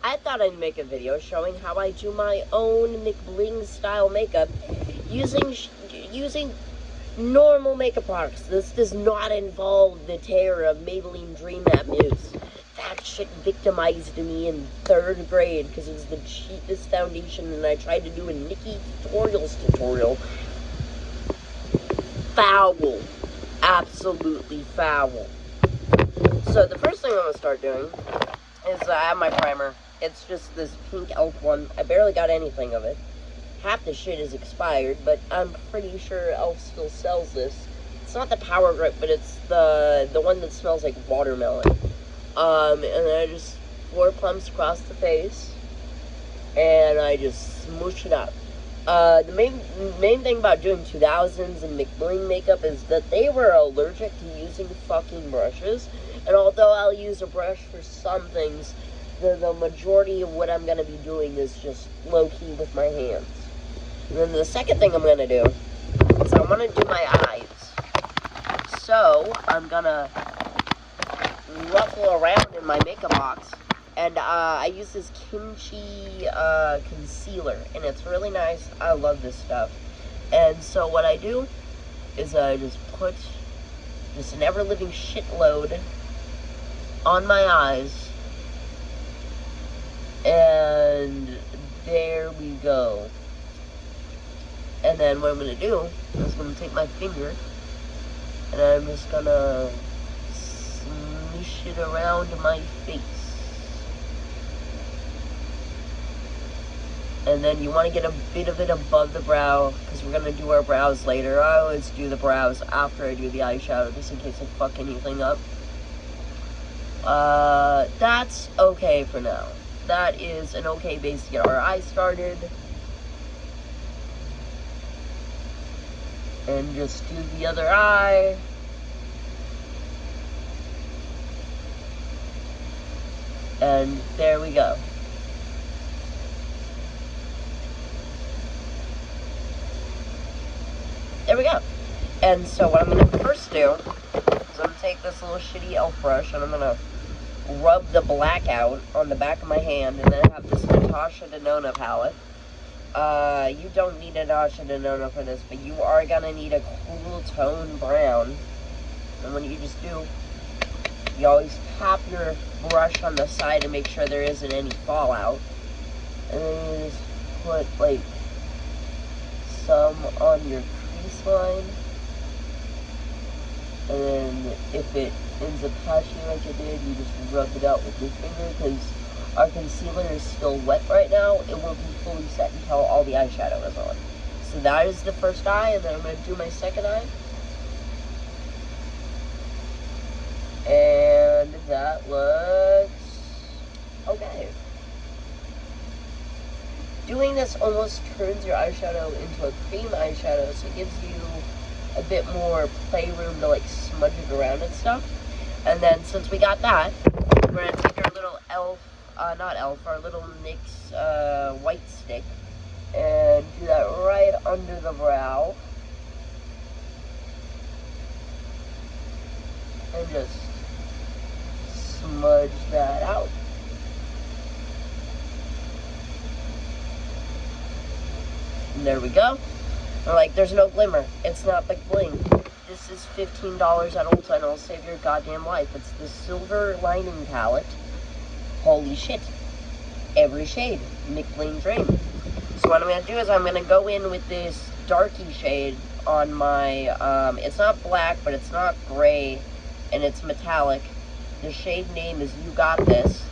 I thought I'd make a video showing how I do my own McBling style makeup using normal makeup products. This does not involve the terror of Maybelline Dream Matte Mousse. That shit victimized me in 3rd grade because it was the cheapest foundation, and I tried to do a Nikki Tutorials tutorial. Foul. Absolutely foul. So the first thing I'm going to start doing is I have my primer. It's just this pink elf one. I barely got anything of it. Half the shit is expired, but I'm pretty sure Elf still sells this. It's not the Power Grip, but it's the one that smells like watermelon. And then I just 4 pumps across the face, and I just smoosh it up. The main thing about doing 2000's and McBling makeup is that they were allergic to using fucking brushes. And although I'll use a brush for some things, the majority of what I'm going to be doing is just low-key with my hands. And then the second thing I'm going to do is I want to do my eyes. So I'm going to ruffle around in my makeup box. And I use this kimchi concealer, and it's really nice. I love this stuff. And so what I do is I just put just an ever-living shitload on my eyes. And there we go. And then what I'm going to do is I'm going to take my finger, and I'm just going to smoosh it around my face. And then you want to get a bit of it above the brow, because we're going to do our brows later. I always do the brows after I do the eyeshadow, just in case I fuck anything up. That's okay for now. That is an okay base to get our eyes started. And just do the other eye. And there we go. There we go. And so what I'm going to first do is I'm going to take this little shitty elf brush, and I'm going to rub the black out on the back of my hand. And then I have this Natasha Denona palette. You don't need a Natasha Denona for this, but you are going to need a cool tone brown. And what you just do, you always tap your brush on the side to make sure there isn't any fallout. And then you just put, like, some on your crease line. And then if it ends up patchy like it did, you just rub it out with your finger, because our concealer is still wet right now. It won't be fully set until all the eyeshadow is on. So that is the first eye, and then I'm going to do my second eye. And that looks okay. Doing this almost turns your eyeshadow into a cream eyeshadow, so it gives you a bit more playroom to like smudge it around and stuff. And then since we got that, we're going to take our little our little NYX white stick, and do that right under the brow. And just smudge that out. And there we go. And like, there's no glimmer. It's not McBling. This is $15 at Ulta, and it'll save your goddamn life. It's the Silver Lining palette. Holy shit. Every shade. McBling Dream. So what I'm going to do is I'm going to go in with this darky shade on my, it's not black, but it's not gray, and it's metallic. The shade name is You Got This.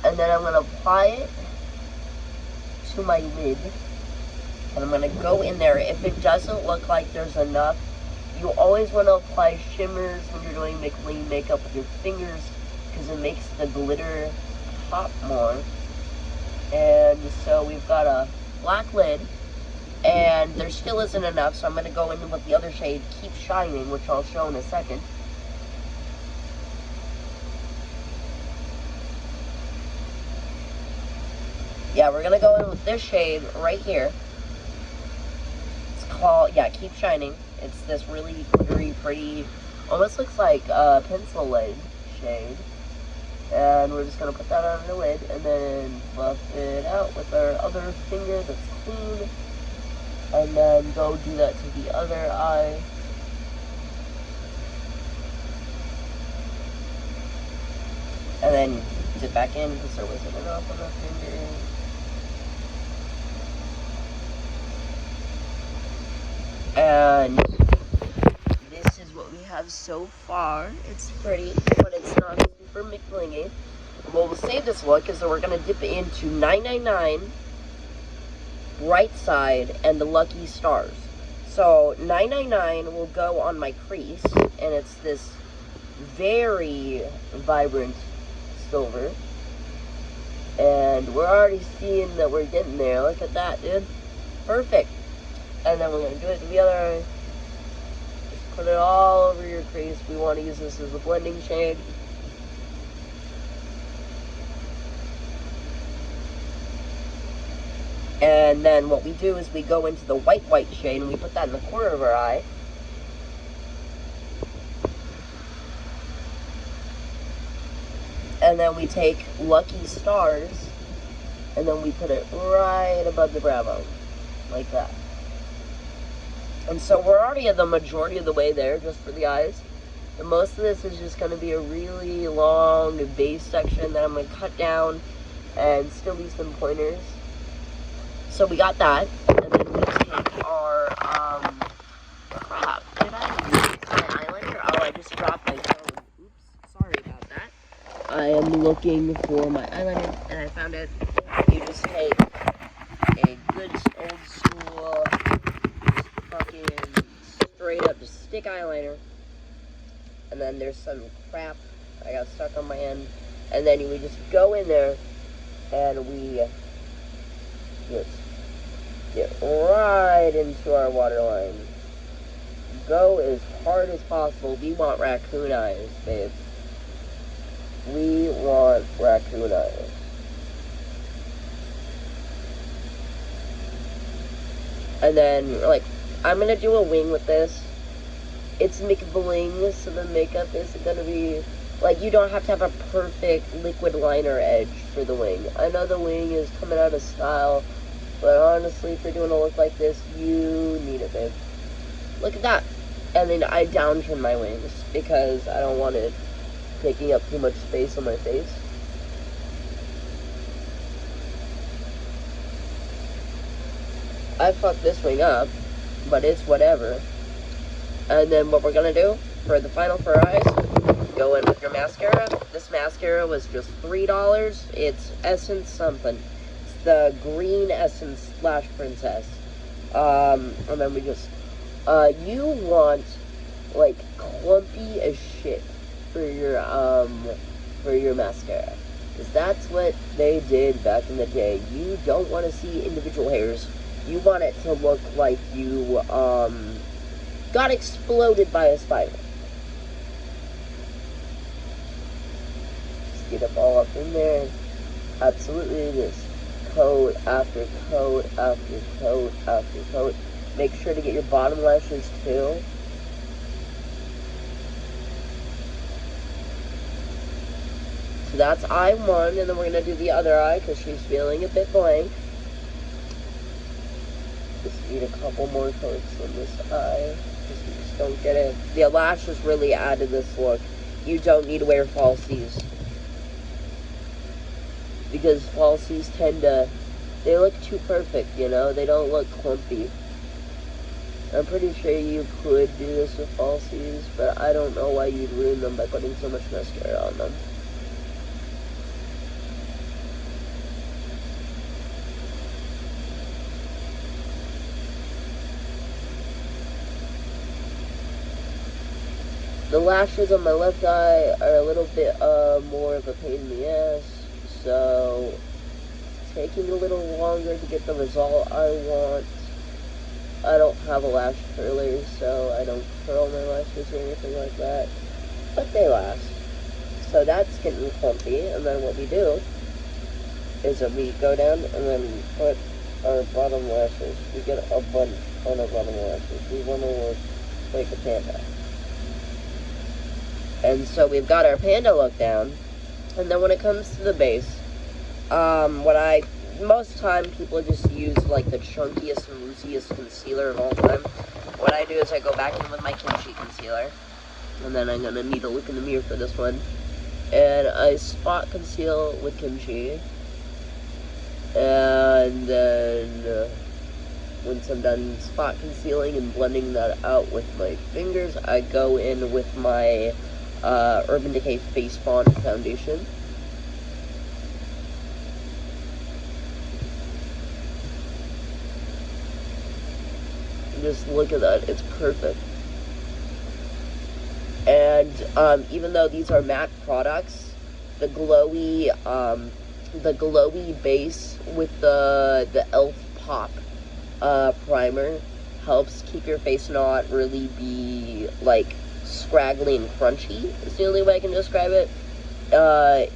And then I'm going to apply it to my lid. And I'm going to go in there. If it doesn't look like there's enough, you always want to apply shimmers when you're doing McBling makeup with your fingers, because it makes the glitter pop more. And so we've got a black lid, and there still isn't enough, so I'm going to go in with the other shade, Keep Shining, which I'll show in a second. Yeah, we're going to go in with this shade right here. It's called, yeah, Keep Shining. It's this really glittery, pretty, almost looks like a pencil lead shade. And we're just going to put that on the lid and then buff it out with our other finger that's clean. And then go do that to the other eye. And then dip back in because there wasn't enough on the finger. And this is what we have so far. It's pretty, but it's not super McBlingy. Well, we'll save this look because we're going to dip it into 999, Bright Side, and the Lucky Stars. So 999 will go on my crease, and it's this very vibrant silver. And we're already seeing that we're getting there. Look at that, dude. Perfect. And then we're going to do it to the other eye. Just put it all over your crease. We want to use this as a blending shade. And then what we do is we go into the white shade and we put that in the corner of our eye. And then we take Lucky Stars and then we put it right above the brow bone, like that. And so we're already at the majority of the way there, just for the eyes. And most of this is just going to be a really long base section that I'm going to cut down and still leave some pointers. So we got that. And then we take our, crap, did I lose my eyeliner? Oh, I just dropped my phone. Oops, sorry about that. I am looking for my eyeliner, and I found it. You just take a good old school, fucking straight up just stick eyeliner, and then there's some crap I got stuck on my end, and then we just go in there and we just get right into our waterline. Go as hard as possible. We want raccoon eyes, babe. We want raccoon eyes. And then, like, I'm going to do a wing with this. It's McBling, so the makeup isn't going to be, like, you don't have to have a perfect liquid liner edge for the wing. I know the wing is coming out of style, but honestly, if you're doing a look like this, you need it, babe. Look at that. And then I downturn my wings because I don't want it taking up too much space on my face. I fucked this wing up, but it's whatever. And then what we're gonna do for the final for our eyes, go in with your mascara. This mascara was just $3. It's Essence something. It's the green Essence Lash Princess. And then we just, you want like clumpy as shit for your mascara, because that's what they did back in the day. You don't want to see individual hairs. You want it to look like you got exploded by a spider. Just get it all up in there. Absolutely, just coat after coat after coat after coat. Make sure to get your bottom lashes too. So that's eye one, and then we're going to do the other eye because she's feeling a bit blank. Just need a couple more coats on this eye. Just don't get it. The lashes really added this look. You don't need to wear falsies, because falsies they look too perfect, you know? They don't look clumpy. I'm pretty sure you could do this with falsies, but I don't know why you'd ruin them by putting so much mascara on them. The lashes on my left eye are a little bit more of a pain in the ass, so it's taking a little longer to get the result I want. I don't have a lash curler, so I don't curl my lashes or anything like that, but they last. So that's getting clumpy, and then what we do is that we go down and then we put our bottom lashes. We get a bunch on our bottom lashes. We want to look like a panda. And so we've got our panda look down. And then when it comes to the base, most time people just use like the chunkiest and loosiest concealer of all time. What I do is I go back in with my kimchi concealer, and then I'm gonna need to look in the mirror for this one, and I spot conceal with kimchi, and then once I'm done spot concealing and blending that out with my fingers, I go in with my Urban Decay Face Bond foundation. Just look at that, it's perfect. And even though these are matte products, the glowy base with the e.l.f. Pop primer helps keep your face not really be like scraggly and crunchy, is the only way I can describe it.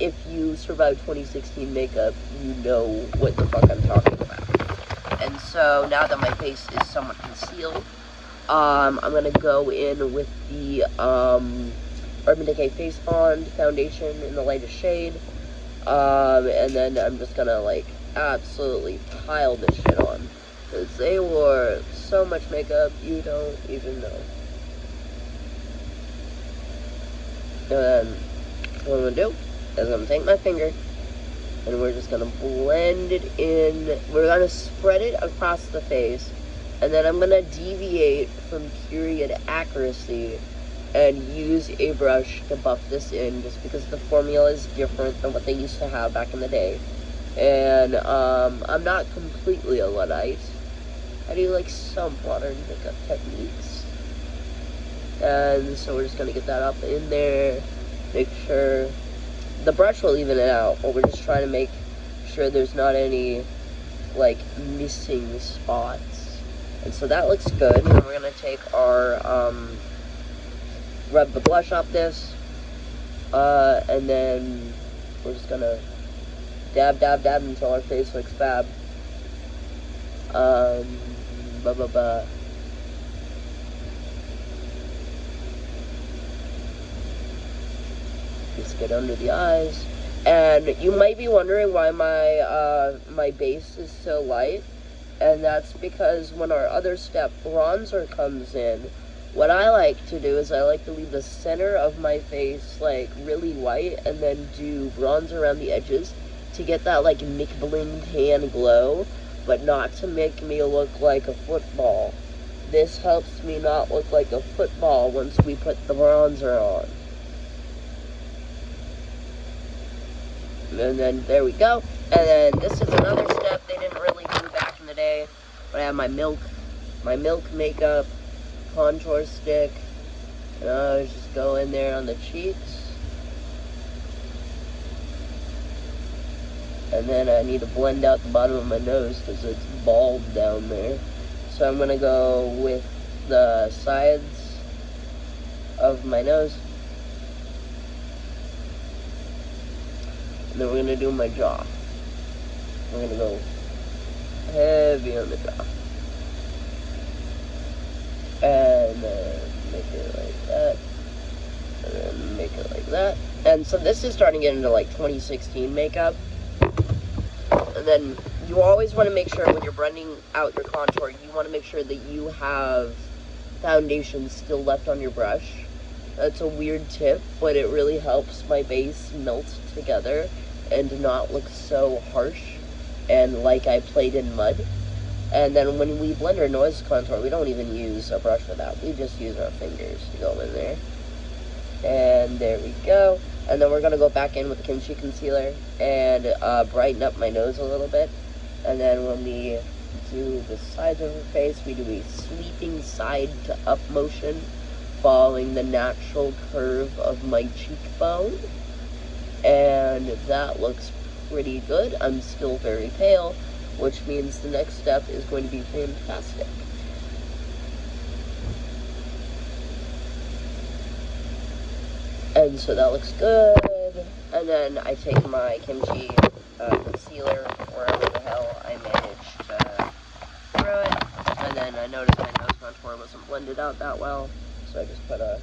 If you survived 2016 makeup, you know what the fuck I'm talking about. And so now that my face is somewhat concealed, I'm gonna go in with the Urban Decay Face Bond foundation in the lightest shade, and then I'm just gonna like absolutely pile this shit on, because they wore so much makeup you don't even know. And then what I'm gonna do is I'm gonna take my finger and we're just gonna blend it in. We're gonna spread it across the face, and then I'm gonna deviate from period accuracy and use a brush to buff this in, just because the formula is different than what they used to have back in the day. And I'm not completely a Luddite. I do like some modern makeup techniques. And so we're just gonna get that up in there, make sure the brush will even it out, but we're just trying to make sure there's not any like missing spots. And so that looks good. And we're gonna take our rub the blush off this, and then we're just gonna dab until our face looks fab. Just get under the eyes. And you might be wondering why my base is so light, and that's because when our other step, bronzer, comes in, what I like to do is I like to leave the center of my face like really white, and then do bronzer around the edges to get that like McBling tan glow, but not to make me look like a football. This helps me not look like a football once we put the bronzer on. And then there we go. And then this is another step they didn't really do back in the day. But I have my milk makeup contour stick, and I just go in there on the cheeks. And then I need to blend out the bottom of my nose because it's bald down there. So I'm gonna go with the sides of my nose. And then we're gonna do my jaw. We're gonna go heavy on the jaw. And then make it like that. And then make it like that. And so this is starting to get into like 2016 makeup. And then you always want to make sure when you're blending out your contour, you want to make sure that you have foundation still left on your brush. That's a weird tip, but it really helps my base melt together and not look so harsh and like I played in mud. And then when we blend our nose contour, we don't even use a brush for that. We just use our fingers to go in there. And there we go. And then we're going to go back in with the kimchi concealer and brighten up my nose a little bit. And then when we do the sides of her face, we do a sweeping side to up motion, following the natural curve of my cheekbone. And that looks pretty good. I'm still very pale, which means the next step is going to be fantastic. And so that looks good. And then I take my kimchi concealer, wherever the hell I managed to throw it. And then I noticed my nose contour wasn't blended out that well, so I just put a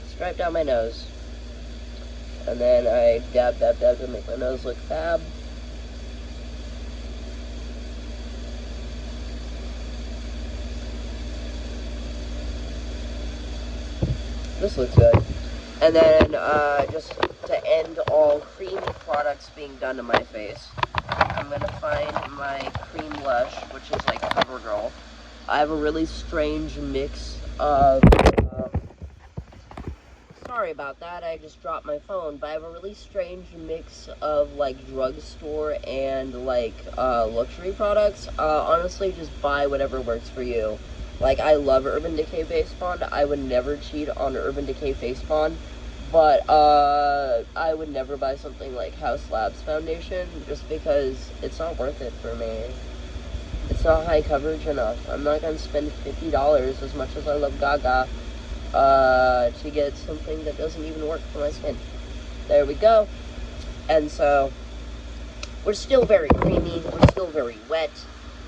stripe down my nose. And then I dab to make my nose look fab. This looks good. And then, just to end all cream products being done to my face, I'm gonna find my cream blush, which is like CoverGirl. I have a really strange mix of, sorry about that, I just dropped my phone, but I have a really strange mix of, like, drugstore and, like, luxury products. Honestly, just buy whatever works for you. Like, I love Urban Decay Face Bond. I would never cheat on Urban Decay Face Bond, but, I would never buy something like House Labs Foundation, just because it's not worth it for me. It's not high coverage enough. I'm not gonna spend $50, as much as I love Gaga, to get something that doesn't even work for my skin. There we go. And so, we're still very creamy, we're still very wet,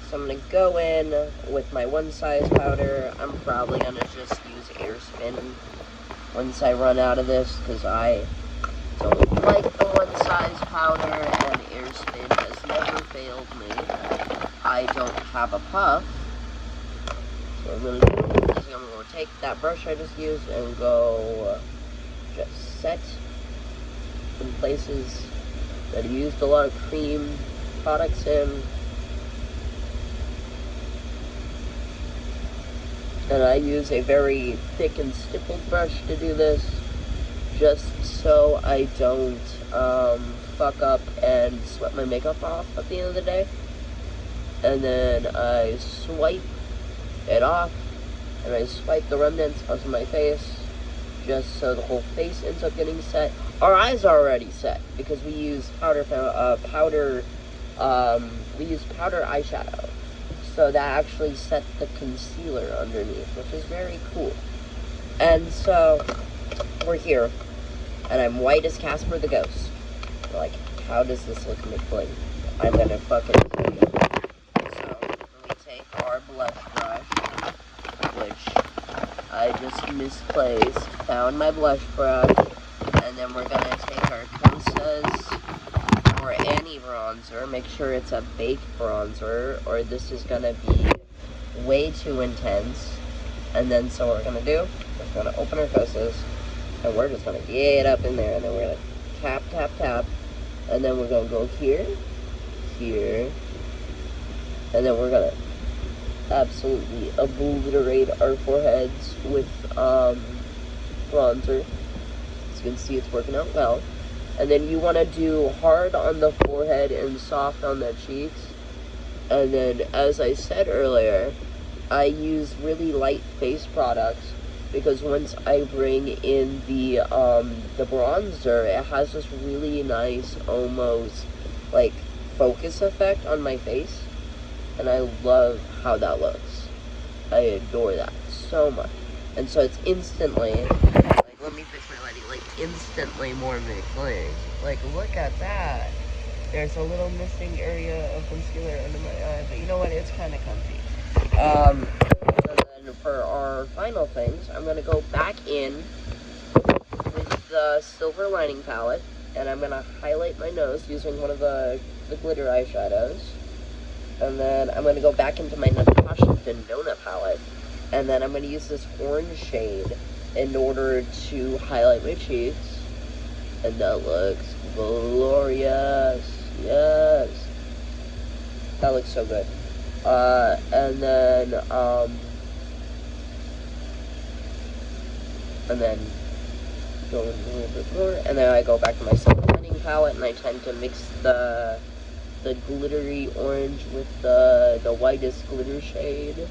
so I'm going to go in with my one size powder. I'm probably going to just use Airspin once I run out of this, because I don't like the one size powder, and Airspin has never failed me. I don't have a puff, so what I'm going to do is I'm going to take that brush I just used and go just set in places that I used a lot of cream products in. And I use a very thick and stippled brush to do this, just so I don't fuck up and sweat my makeup off at the end of the day. And then I swipe it off, and I swipe the remnants onto my face, just so the whole face ends up getting set. Our eyes are already set, because we use powder eyeshadow. So that actually set the concealer underneath, which is very cool. And so, we're here, and I'm white as Casper the Ghost. Like, how does this look, McBling? I'm gonna fucking show you. So, we take our blush brush, which I just misplaced, found my blush brush, and then we're gonna take our Kosas or any bronzer. Make sure it's a baked bronzer, or this is gonna be way too intense. And then, so what we're gonna do, we're gonna open our Kosas, and we're just gonna get up in there, and then we're gonna tap, tap, tap, and then we're gonna go here, here, and then we're gonna absolutely obliterate our foreheads with bronzer. As you can see, it's working out well. And then you want to do hard on the forehead and soft on the cheeks. And then, as I said earlier, I use really light face products, because once I bring in the bronzer, it has this really nice, almost, like, focus effect on my face. And I love how that looks. I adore that so much. And so it's instantly, like, let me fix my lighting, like, instantly more McBling. Like, look at that. There's a little missing area of concealer under my eye, but you know what, it's kind of comfy. And then for our final things, I'm going to go back in with the Silver Lining palette, and I'm going to highlight my nose using one of the glitter eyeshadows. And then I'm going to go back into my Natasha Denona palette, and then I'm going to use this orange shade in order to highlight my cheeks. And that looks glorious. Yes. That looks so good. And then go in a little bit more, and then I go back to my Silver Lining palette, and I tend to mix the glittery orange with the whitest glitter shade,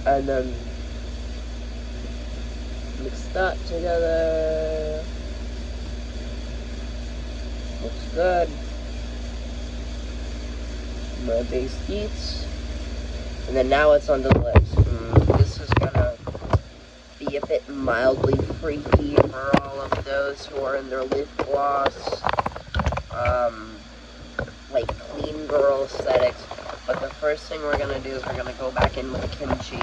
and then mix that together. Looks good. My base beats, and then now it's on the lips. This is gonna be a bit mildly freaky for all of those who are in their lip gloss, like clean girl aesthetics. But the first thing we're gonna do is we're gonna go back in with the kimchi,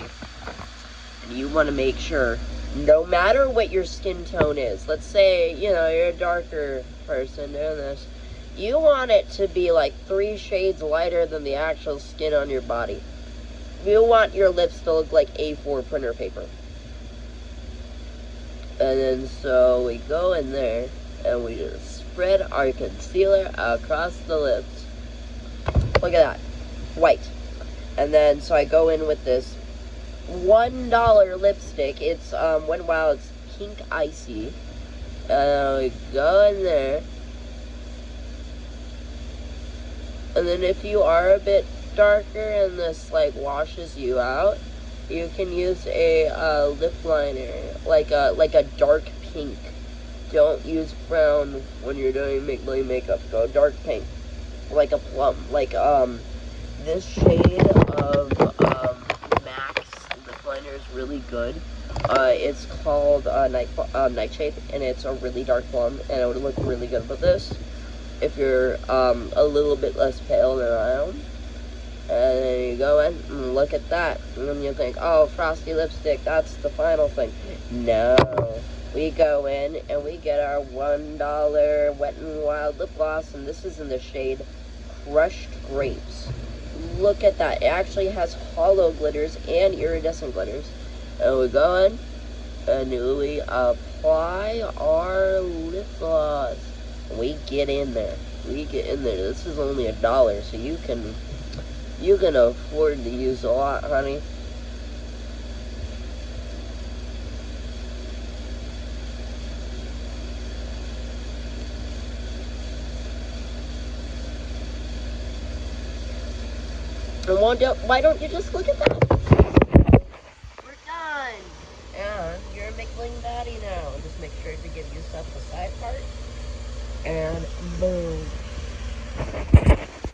and you want to make sure No matter what your skin tone is, let's say, you know, you're a darker person doing this, you want it to be like 3 shades lighter than the actual skin on your body. You want your lips to look like A4 printer paper. And then so we go in there and we just spread our concealer across the lips. Look at that. White. And then so I go in with this $1 lipstick. It's Wet n Wild, it's Pink Icy. We go in there. And then if you are a bit darker and this like washes you out, you can use a lip liner, like a dark pink. Don't use brown when you're doing McBling makeup. Go dark pink, like a plum. Like this shade of Max lip liner is really good. It's called Nightshade, and it's a really dark plum, and it would look really good with this if you're a little bit less pale than I am. And then you go in and look at that, and then you think, oh, frosty lipstick, that's the final thing. No, we go in and we get our $1 Wet n Wild lip gloss, and this is in the shade Crushed Grapes. Look at that. It actually has hollow glitters and iridescent glitters. And we go in and we apply our lip gloss. We get in there. This is only $1, so you can afford to use a lot, honey. And why don't you just look at that? We're done. And you're a McBling baddie now. Just make sure to give yourself the side part. And boom.